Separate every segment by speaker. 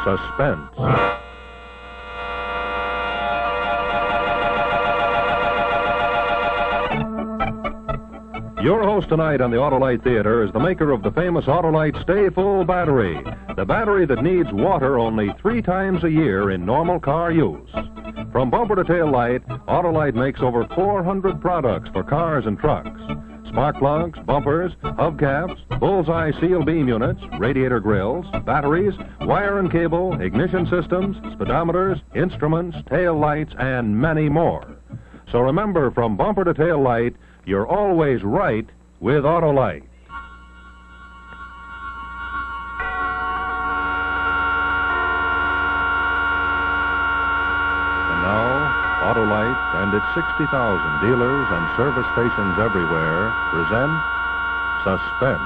Speaker 1: Suspense. Your host tonight on the Autolite Theater is the maker of the famous Autolite Stay Full battery, the battery that needs water only 3 times a year in normal car use. From bumper to tail light, Autolite makes over 400 products for cars and trucks. Spark plugs, bumpers, hubcaps, bullseye seal beam units, radiator grills, batteries, wire and cable, ignition systems, speedometers, instruments, tail lights, and many more. So remember, from bumper to tail light, you're always right with Autolite. And now, Autolite and its 60,000 dealers and service stations everywhere present Suspense.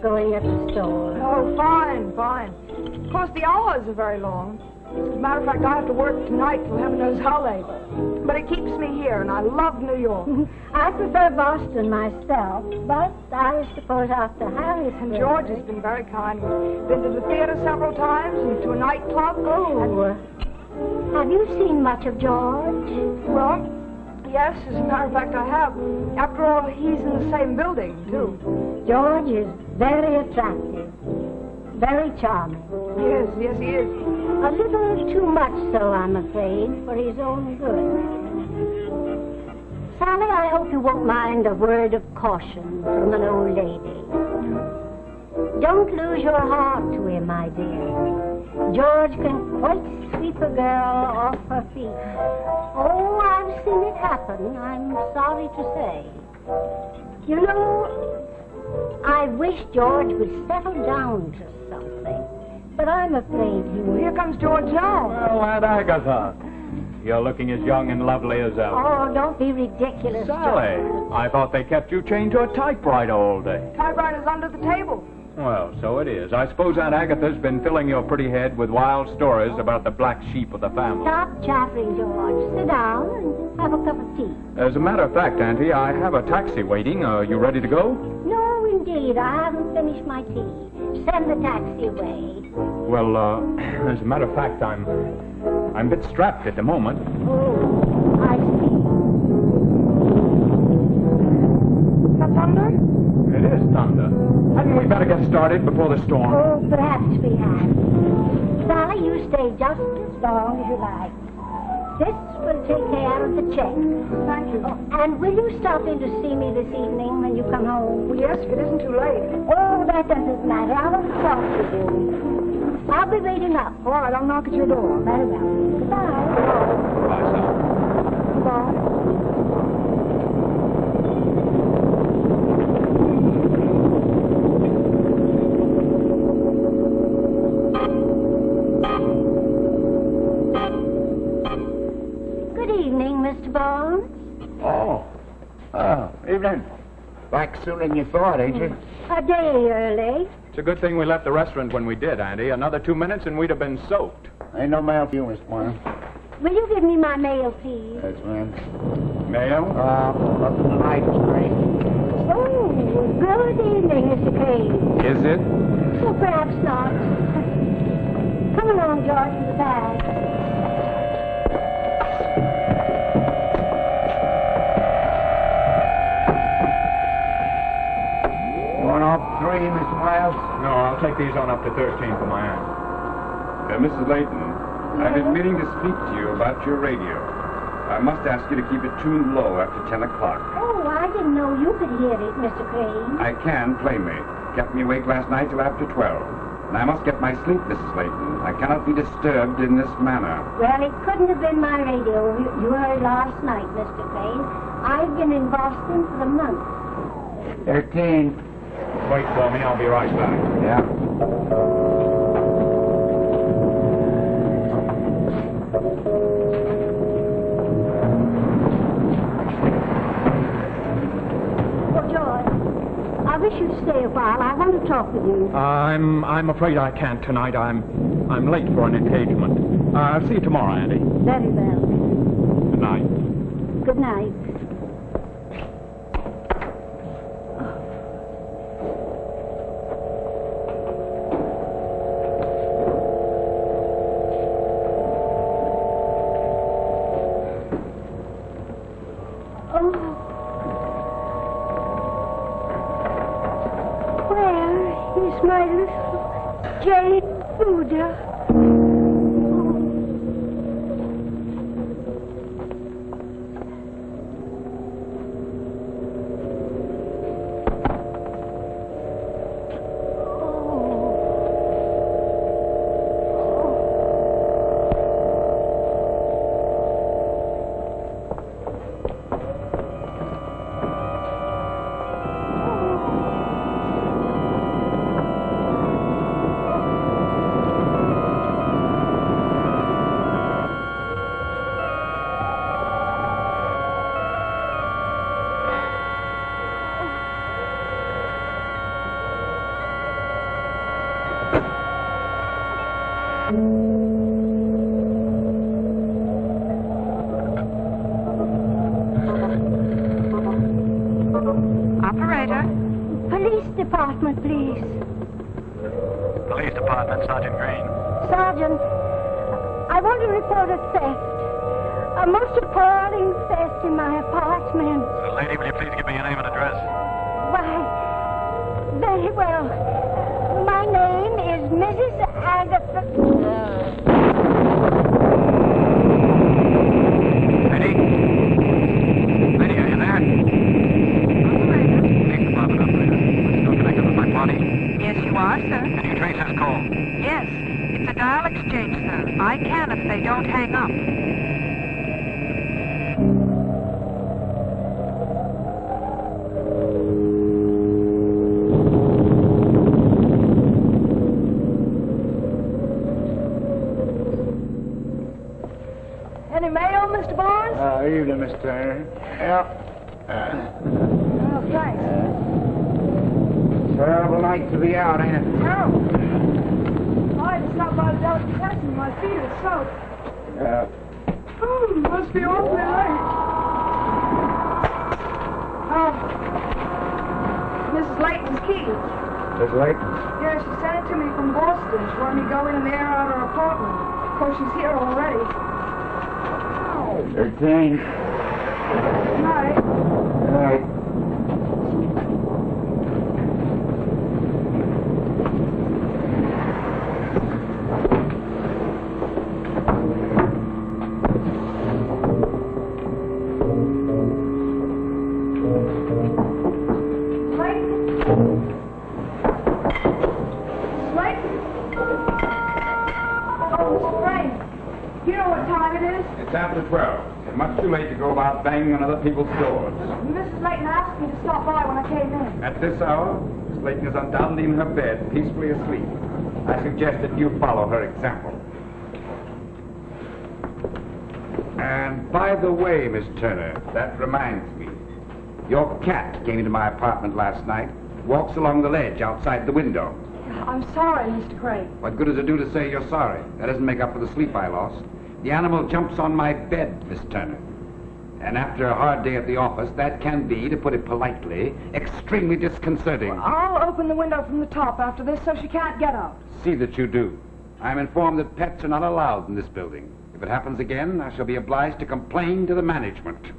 Speaker 2: Going at the store.
Speaker 3: Oh, fine. Of course, the hours are very long. As a matter of fact, I have to work tonight till heaven knows how late. But it keeps me here, and I love New York.
Speaker 2: I prefer Boston myself, but I suppose after Harry's...
Speaker 3: And George has been very kind. We've been to the theater several times and to a nightclub.
Speaker 2: Oh, have you seen much of George?
Speaker 3: Well, yes, as a matter of fact, I have. After all, he's in the same building, too.
Speaker 2: George is very attractive, very charming.
Speaker 3: Yes, he is.
Speaker 2: A little too much so, I'm afraid, for his own good. Sally, I hope you won't mind a word of caution from an old lady. Don't lose your heart to him, my dear. George can quite sweep a girl off her feet. Oh, I've seen it happen, I'm sorry to say. You know, I wish George would settle down to something, but I'm afraid he will.
Speaker 3: Here comes George now.
Speaker 4: Well, Aunt Agatha, you're looking as young and lovely as ever.
Speaker 2: Oh, don't be ridiculous,
Speaker 4: Sally,
Speaker 2: George.
Speaker 4: I thought they kept you chained to a typewriter all day.
Speaker 3: Typewriter's under the table.
Speaker 4: Well, so it is. I suppose Aunt Agatha's been filling your pretty head with wild stories about the black sheep of the family.
Speaker 2: Stop chattering, George. Sit down and have a cup of tea.
Speaker 4: As a matter of fact, Auntie, I have a taxi waiting. Are you ready to go?
Speaker 2: No, indeed. I haven't finished my tea. Send the taxi away.
Speaker 4: Well, as a matter of fact, I'm a bit strapped at the moment.
Speaker 2: Oh, I see.
Speaker 3: Is that thunder?
Speaker 4: It is thunder. Hadn't we better get started before the storm?
Speaker 2: Oh, perhaps we have. Sally, you stay just as long as you like. This will take care of the check.
Speaker 3: Thank you.
Speaker 2: Oh, and will you stop in to see me this evening when you come home?
Speaker 3: Well, yes, if it isn't too late.
Speaker 2: Oh, that doesn't matter. I want to talk to you. I'll be waiting up.
Speaker 3: All right, I'll knock at your door.
Speaker 2: Very well. Goodbye.
Speaker 4: Goodbye, Sally.
Speaker 3: Goodbye.
Speaker 2: Mr. Barnes?
Speaker 5: Evening. Back sooner than you thought, ain't you?
Speaker 2: A day early.
Speaker 4: It's a good thing we left the restaurant when we did, Auntie. Another 2 minutes and we'd have been soaked.
Speaker 5: Ain't no mail for you, Miss Moore.
Speaker 2: Will you give me my mail, please?
Speaker 5: Yes, ma'am.
Speaker 4: Mail?
Speaker 5: Nothing tonight, Crane.
Speaker 2: Oh, good evening, Mr. Crane.
Speaker 4: Is it?
Speaker 2: Well, perhaps not. Come along, George, with the bag.
Speaker 5: Off 3, Miss Miles?
Speaker 4: No, I'll take these on up to 13 for my aunt.
Speaker 6: Mrs. Layton, I've been meaning to speak to you about your radio. I must ask you to keep it tuned low after 10 o'clock.
Speaker 2: Oh, I didn't know you could hear it, Mr. Crane.
Speaker 6: I can, plainly. Kept me awake last night till after 12. And I must get my sleep, Mrs. Layton. I cannot be disturbed in this manner.
Speaker 2: Well, it couldn't have been my radio you heard last night, Mr. Crane. I've been in Boston for a month.
Speaker 5: 13.
Speaker 4: Wait for me, I'll be right back.
Speaker 5: Yeah.
Speaker 2: Oh, George, I wish you'd stay a while. I want to talk with you.
Speaker 4: I'm afraid I can't tonight. I'm late for an engagement. I'll see you tomorrow, Andy.
Speaker 2: Very well.
Speaker 4: Good night.
Speaker 2: Good night. My little jade Buddha.
Speaker 7: Operator?
Speaker 2: Police department, please.
Speaker 8: Police department, Sergeant Green.
Speaker 2: Sergeant, I want to report a theft. A most appalling theft in my apartment.
Speaker 8: Lady, will you please give me your name and address?
Speaker 2: Why, very well. My name is Mrs. Agatha.
Speaker 8: Lady? Lady, are you there? Police department operator. Still connected with my party?
Speaker 7: Yes, you are, sir.
Speaker 8: Can you trace this call?
Speaker 7: Yes. It's a dial exchange, sir. I can if they don't hang up.
Speaker 3: Any mail, Mr. Barnes?
Speaker 5: Evening, Miss Turner. Yeah.
Speaker 3: Oh, thanks.
Speaker 5: Terrible night to be out, ain't it?
Speaker 3: Terrible. I had to stop by the delicatessen. My feet are soaked.
Speaker 5: Yeah.
Speaker 3: Oh, must be awfully late. Oh, Mrs. Layton's key.
Speaker 5: Miss Layton?
Speaker 3: Yeah, she sent it to me from Boston. She wanted me to go in and air out her apartment. Of course, she's here already.
Speaker 5: 13.
Speaker 3: Good night.
Speaker 5: Good night.
Speaker 6: It's after 12. It's much too late to go about banging on other people's doors.
Speaker 3: Mrs. Layton asked me to stop by when I came in.
Speaker 6: At this hour, Miss Layton is undoubtedly in her bed, peacefully asleep. I suggest that you follow her example. And by the way, Miss Turner, that reminds me. Your cat came into my apartment last night, walks along the ledge outside the window.
Speaker 3: I'm sorry, Mr. Craig.
Speaker 6: What good does it do to say you're sorry? That doesn't make up for the sleep I lost. The animal jumps on my bed, Miss Turner. And after a hard day at the office, that can be, to put it politely, extremely disconcerting.
Speaker 3: I'll open the window from the top after this so she can't get out.
Speaker 6: See that you do. I'm informed that pets are not allowed in this building. If it happens again, I shall be obliged to complain to the management.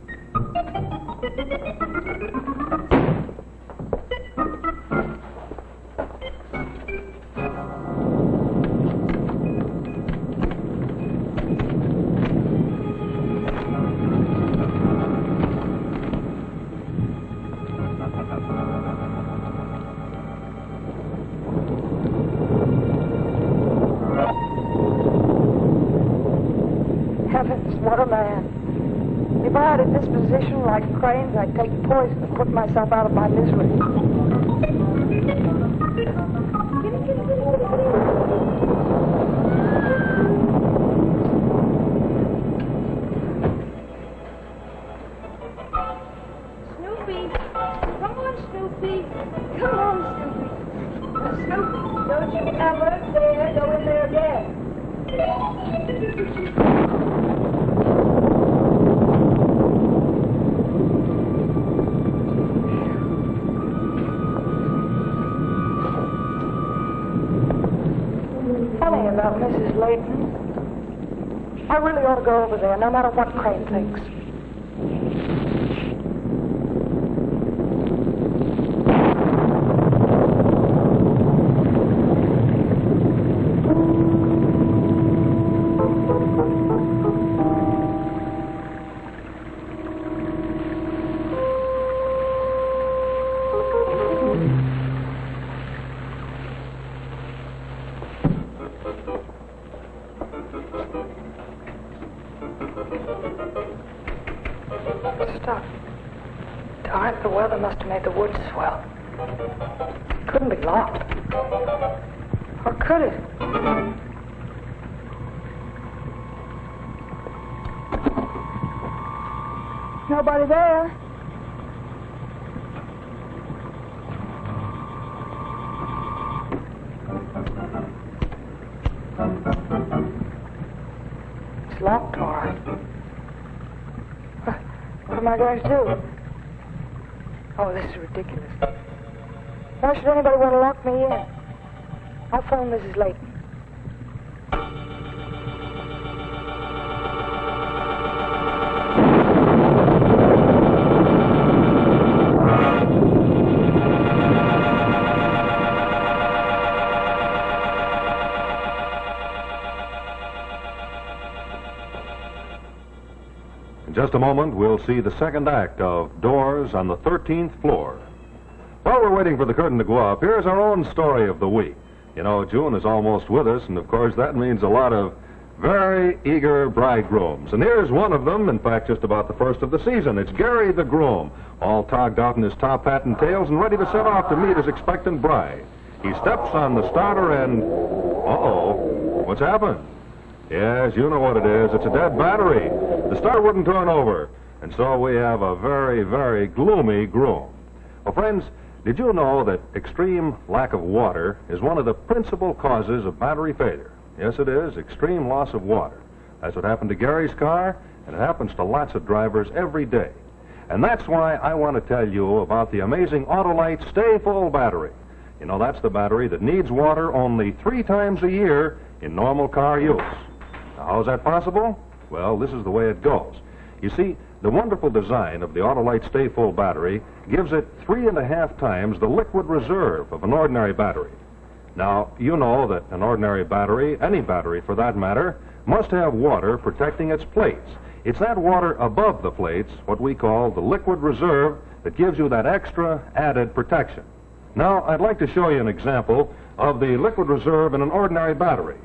Speaker 3: Heavens, what a man. If I had a disposition like Crane's, I'd take poison and put myself out of my misery. Snoopy, come on, Snoopy. Come on, Snoopy. Snoopy, don't you ever dare go in there again. Funny about Mrs. Layton. I really ought to go over there, no matter what Crane thinks. Stop. Darn, the weather must have made the woods swell. Couldn't be locked. Or could it? Nobody there. It's locked, all right. What am I going to do? Oh, this is ridiculous. Why should anybody want to lock me in? I'll phone Mrs. Layton.
Speaker 1: In just a moment, we'll see the second act of Doors on the 13th Floor. While we're waiting for the curtain to go up, here's our own story of the week. You know, June is almost with us, and of course that means a lot of very eager bridegrooms. And here's one of them, in fact, just about the first of the season. It's Gary the groom, all togged out in his top hat and tails and ready to set off to meet his expectant bride. He steps on the starter and... uh-oh, what's happened? Yes, you know what it is. It's a dead battery. The start wouldn't turn over, and so we have a very, very gloomy groom. Well, friends, did you know that extreme lack of water is one of the principal causes of battery failure? Yes, it is. Extreme loss of water. That's what happened to Gary's car, and it happens to lots of drivers every day. And that's why I want to tell you about the amazing Autolite Stay Full battery. You know, that's the battery that needs water only 3 times a year in normal car use. Now, how's that possible? Well, this is the way it goes. You see, the wonderful design of the Autolite Stay Full battery gives it 3.5 times the liquid reserve of an ordinary battery. Now, you know that an ordinary battery, any battery for that matter, must have water protecting its plates. It's that water above the plates, what we call the liquid reserve, that gives you that extra added protection. Now, I'd like to show you an example of the liquid reserve in an ordinary battery.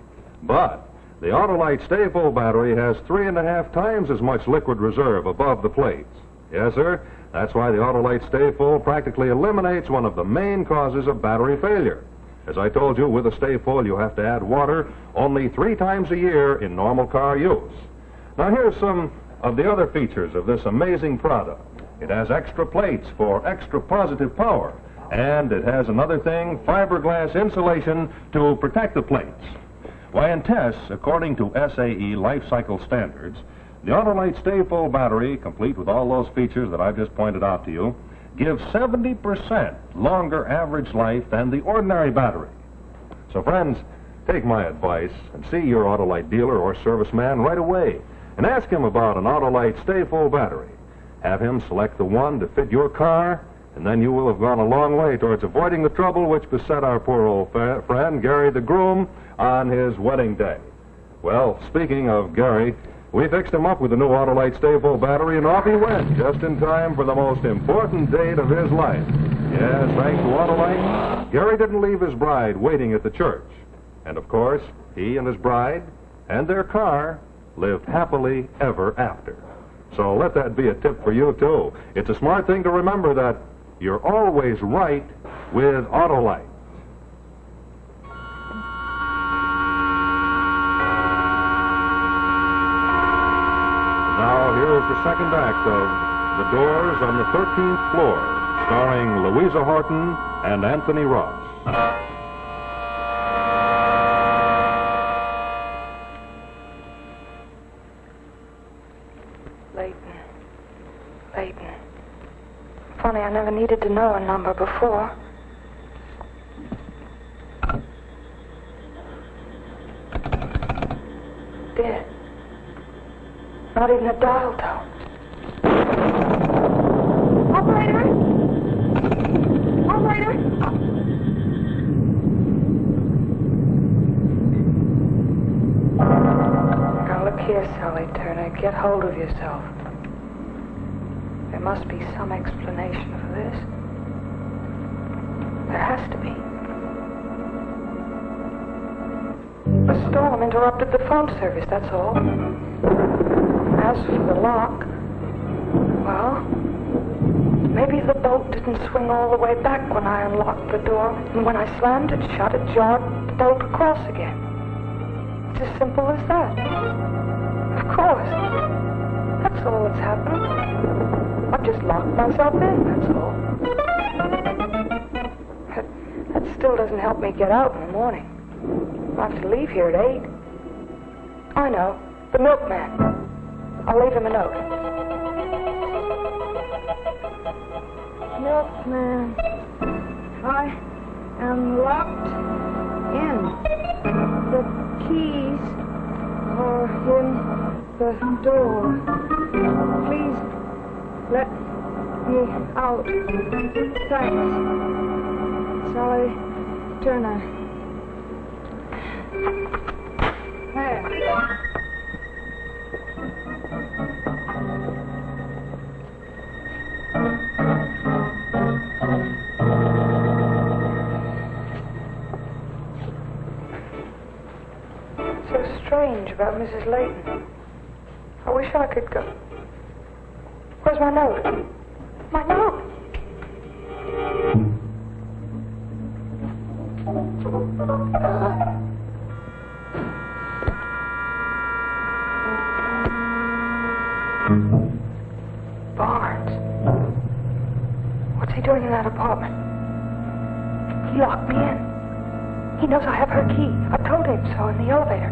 Speaker 1: But the Autolite Stay Full battery has 3.5 times as much liquid reserve above the plates. Yes, sir. That's why the Autolite Stay Full practically eliminates one of the main causes of battery failure. As I told you, with a Stay Full, you have to add water only 3 times a year in normal car use. Now, here's some of the other features of this amazing product. It has extra plates for extra positive power, and it has another thing, fiberglass insulation to protect the plates. Why, in tests, according to SAE life cycle standards, the Autolite Stay Full battery, complete with all those features that I've just pointed out to you, gives 70% longer average life than the ordinary battery. So, friends, take my advice and see your Autolite dealer or serviceman right away and ask him about an Autolite Stay Full battery. Have him select the one to fit your car, and then you will have gone a long way towards avoiding the trouble which beset our poor old friend, Gary the groom, on his wedding day. Well, speaking of Gary, we fixed him up with the new Autolite Stay Full battery, and off he went, just in time for the most important date of his life. Yes, thanks to Autolite, Gary didn't leave his bride waiting at the church. And, of course, he and his bride and their car lived happily ever after. So let that be a tip for you, too. It's a smart thing to remember that you're always right with Autolite. Now, here's the second act of The Doors on the 13th Floor, starring Louisa Horton and Anthony Ross.
Speaker 3: Leighton. Funny, I never needed to know a number before. Dead. Not even a dial tone. Operator! Now look here, Sally Turner. Get hold of yourself. There must be some explanation for this. There has to be. The storm interrupted the phone service, that's all. As for the lock, well, maybe the bolt didn't swing all the way back when I unlocked the door, and when I slammed it shut, it jarred the bolt across again. It's as simple as that. Of course. That's all that's happened. I've just locked myself in, that's all. That still doesn't help me get out in the morning. I have to leave here at 8. I know. The milkman. I'll leave him a note. Milkman, I am locked in. The keys are in the door. Please let me out. Thanks. Sally Turner. There. So strange about Mrs. Leighton. I wish I could go. Where's my note? My note! Barnes. What's he doing in that apartment? He locked me in. He knows I have her key. I told him so in the elevator.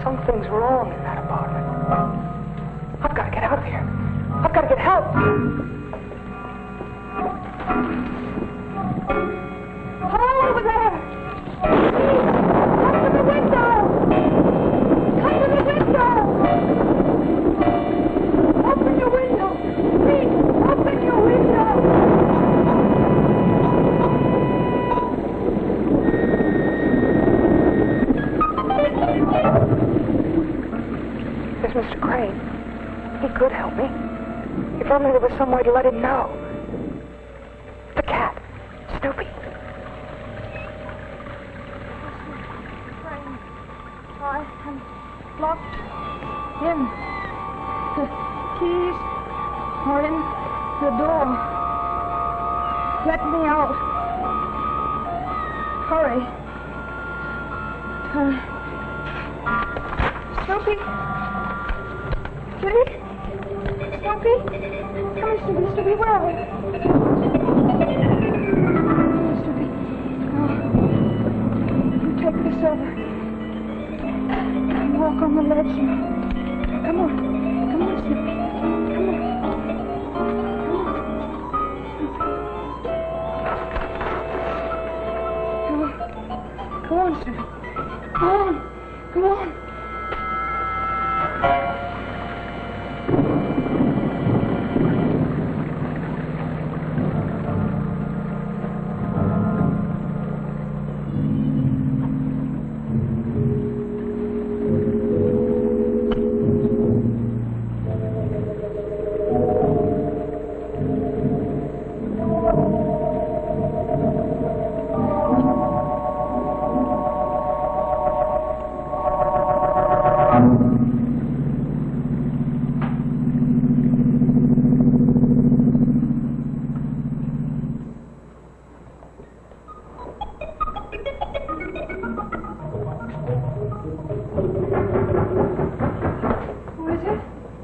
Speaker 3: Something's wrong in that apartment. I've got to get out of here. I've got to get help. Hello over there! Come to the window! Come to the window! Open your window! Please, open your window! There's Mr. Crane. He could help me. If only there was some way to let him know. The cat. Snoopy. I am locked in. The keys are in the door. Let me out. Hurry. Snoopy. Kitty? Snoopy? Come here, Snoopy. Snoopy, where are you? Snoopy. Oh. You take this over. You walk on the ledge. Come on. Come on, Snoopy. Come on. Come on, Snoopy. Come on. Come on.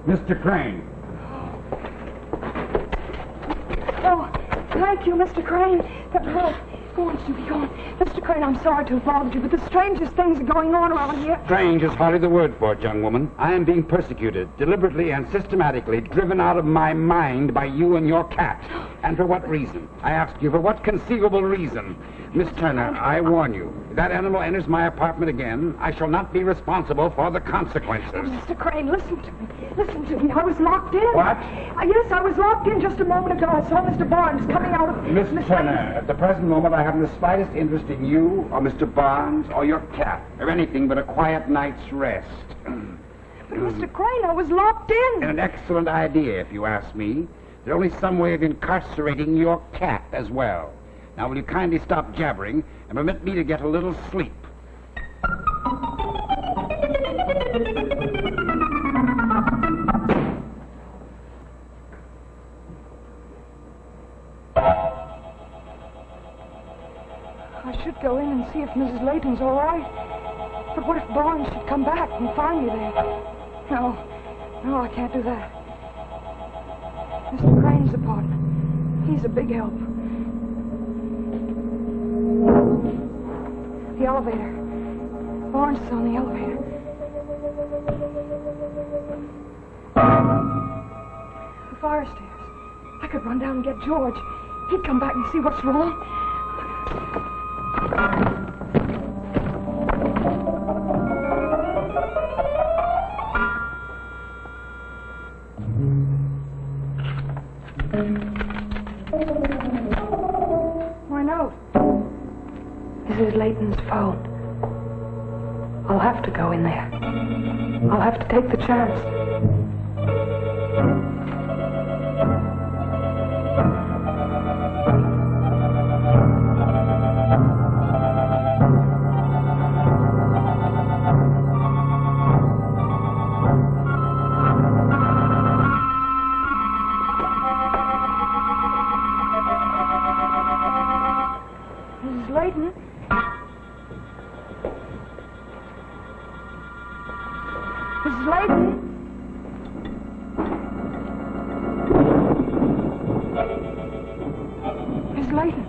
Speaker 6: Mr. Crane.
Speaker 3: Oh, thank you, Mr. Crane. Go on, Snoopy, go on. Mr. Crane, I'm sorry to have bothered you, but the strangest things are going on around here.
Speaker 6: Strange is hardly the word for it, young woman. I am being persecuted, deliberately and systematically driven out of my mind by you and your cat. And for what reason? I ask you, for what conceivable reason? Miss Turner, I warn you, if that animal enters my apartment again, I shall not be responsible for the consequences.
Speaker 3: Oh, Mr. Crane, listen to me. Listen to me. I was locked in.
Speaker 6: What?
Speaker 3: Yes, I was locked in just a moment ago. I saw Mr. Barnes coming out of...
Speaker 6: Miss Turner, at the present moment, I haven't the slightest interest in you, or Mr. Barnes, or your cat, or anything but a quiet night's rest.
Speaker 3: But, Mr. Crane, I was locked in.
Speaker 6: An excellent idea, if you ask me. There's only some way of incarcerating your cat as well. Now, will you kindly stop jabbering and permit me to get a little sleep?
Speaker 3: I should go in and see if Mrs. Layton's all right. But what if Barnes should come back and find me there? No, I can't do that. Mr. Crane's apartment. He's a big help. The elevator. Barnes is on the elevator. The fire stairs. I could run down and get George. He'd come back and see what's wrong. Why no? Mrs. Layton's phone. I'll have to go in there. I'll have to take the chance. Mrs. Layton? Mrs. Layton? Mrs. Layton?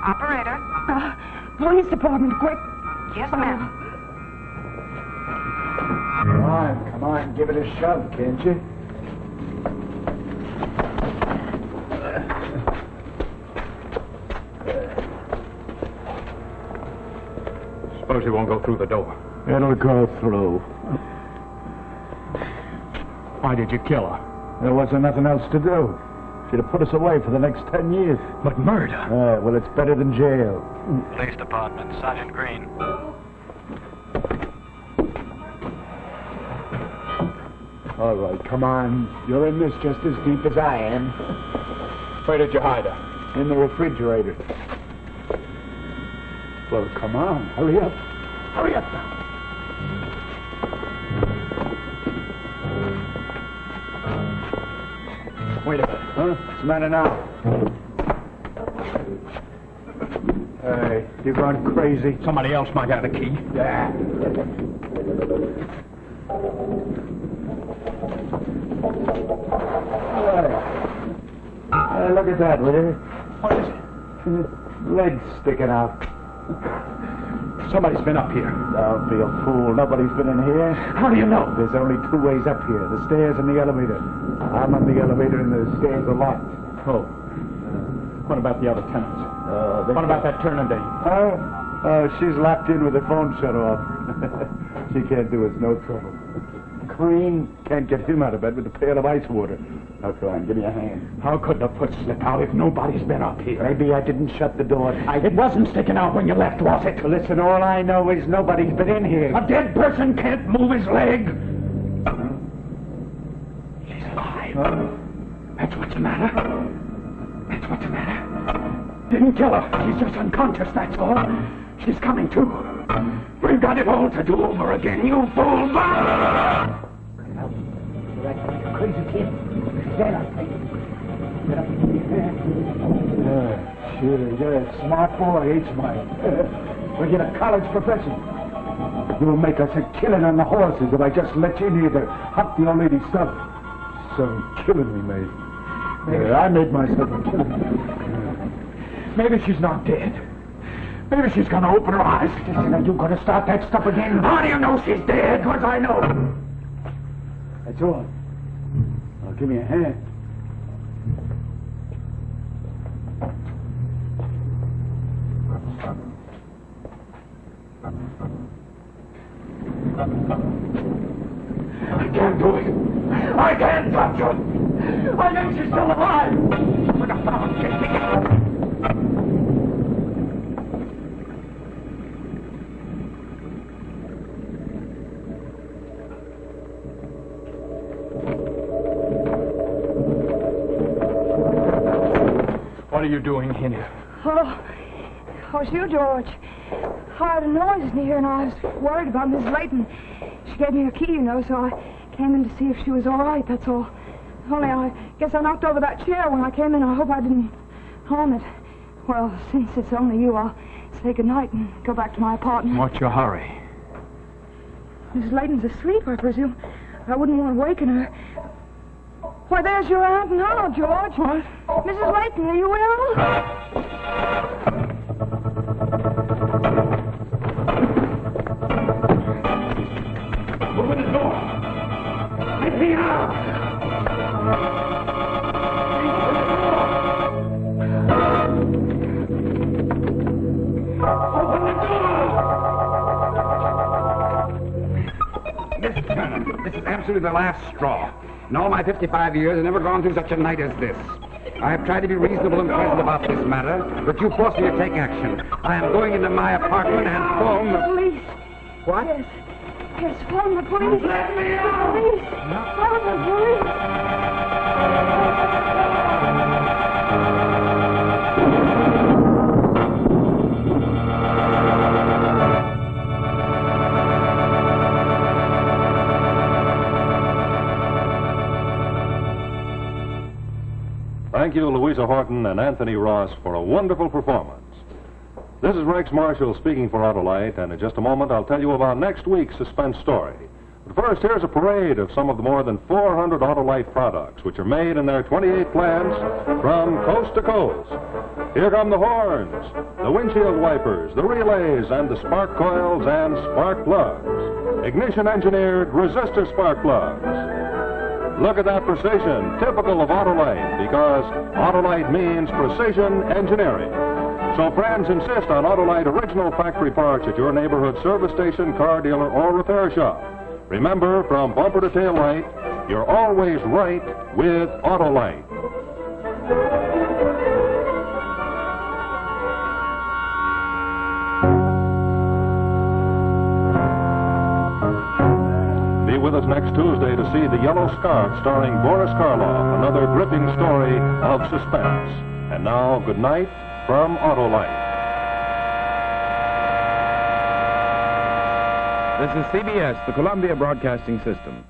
Speaker 7: Operator.
Speaker 3: Police department, quick.
Speaker 7: Yes, ma'am.
Speaker 5: Come on, give it a shove, can't you?
Speaker 4: Suppose he won't go through the door.
Speaker 5: It'll go through.
Speaker 4: Why did you kill her?
Speaker 5: There wasn't nothing else to do. She'd have put us away for the next 10 years.
Speaker 4: But murder?
Speaker 5: Well, it's better than jail.
Speaker 8: Police Department, Sergeant Green.
Speaker 5: All right, come on. You're in this just as deep as I am.
Speaker 4: Where did you hide her?
Speaker 5: In the refrigerator. Well, come on. Hurry up. Hurry up now.
Speaker 4: Wait a minute.
Speaker 5: Huh? What's the matter now? Hey, you've gone crazy.
Speaker 4: Somebody else might have the key.
Speaker 5: Yeah. Hey, look at that, will you?
Speaker 4: What is it?
Speaker 5: Lead sticking out.
Speaker 4: Somebody's been up here.
Speaker 5: Don't be a fool. Nobody's been in here.
Speaker 4: How do you know?
Speaker 5: There's only two ways up here, the stairs and the elevator. I'm on the elevator and the stairs are locked.
Speaker 4: Oh. What about the other tenants? What about that turning dame?
Speaker 5: Oh, she's locked in with her phone shut off. She can't do us no trouble. Crane can't get him out of bed with a pail of ice water. Now, come on, give me a hand.
Speaker 9: How could the foot slip out if nobody's been up here?
Speaker 5: Maybe I didn't shut the door.
Speaker 9: It wasn't sticking out when you left, was it?
Speaker 5: Listen, all I know is nobody's been in here.
Speaker 9: A dead person can't move his leg. She's alive. That's what's the matter. That's what's the matter. Didn't kill her. She's just unconscious, that's all. She's coming to. We've got it all to do over again, you fool!
Speaker 5: You're acting like a crazy kid. Stand up, please. Get up and give me a hand. Sure, you're a smart boy, ain't you, We'll get a college professor. You'll make us a killing on the horses if I just let you in here to hunt the old lady's stuff. Some killing we made. I made myself a killing.
Speaker 9: Maybe she's not dead. Maybe she's gonna open her eyes.
Speaker 5: Listen, are you gonna start that stuff again?
Speaker 9: How do you know she's dead? Because I know.
Speaker 5: That's all. Now give me a hand.
Speaker 9: I can't do it. I can't touch her. I think she's still alive. With a pound kicking. What are you doing here?
Speaker 3: Oh, it's you, George. I heard a noise in here, and I was worried about Miss Layton. She gave me a key, you know, so I came in to see if she was all right, that's all. Only I guess I knocked over that chair when I came in. I hope I didn't harm it. Well, since it's only you, I'll say goodnight and go back to my apartment.
Speaker 4: What's your hurry?
Speaker 3: Mrs. Layton's asleep, I presume. I wouldn't want to waken her. Why, there's your Aunt now, George. What? Mrs. Layton, are you ill?
Speaker 9: Open the door. Let me out. Open the door.
Speaker 6: Mr. Turner, this is absolutely the last straw. In all my 55 years, I've never gone through such a night as this. I have tried to be reasonable and pleasant about this matter, but you forced me to take action. I am going into my apartment and phone the
Speaker 3: Police.
Speaker 6: What?
Speaker 3: Yes. Yes, phone the police.
Speaker 9: Let me out.
Speaker 3: Police. Phone the police.
Speaker 1: Thank you, Louisa Horton and Anthony Ross, for a wonderful performance. This is Rex Marshall speaking for Autolite, and in just a moment I'll tell you about next week's suspense story. But first, here's a parade of some of the more than 400 Autolite products, which are made in their 28 plants from coast to coast. Here come the horns, the windshield wipers, the relays, and the spark coils and spark plugs. Ignition-engineered resistor spark plugs. Look at that precision, typical of Autolite, because Autolite means precision engineering. So friends, insist on Autolite original factory parts at your neighborhood service station, car dealer, or repair shop. Remember, from bumper to tail light, you're always right with Autolite. With us next Tuesday to see The Yellow Scarf starring Boris Karloff, another gripping story of suspense. And now, good night from Autolite.
Speaker 10: This is CBS, the Columbia Broadcasting System.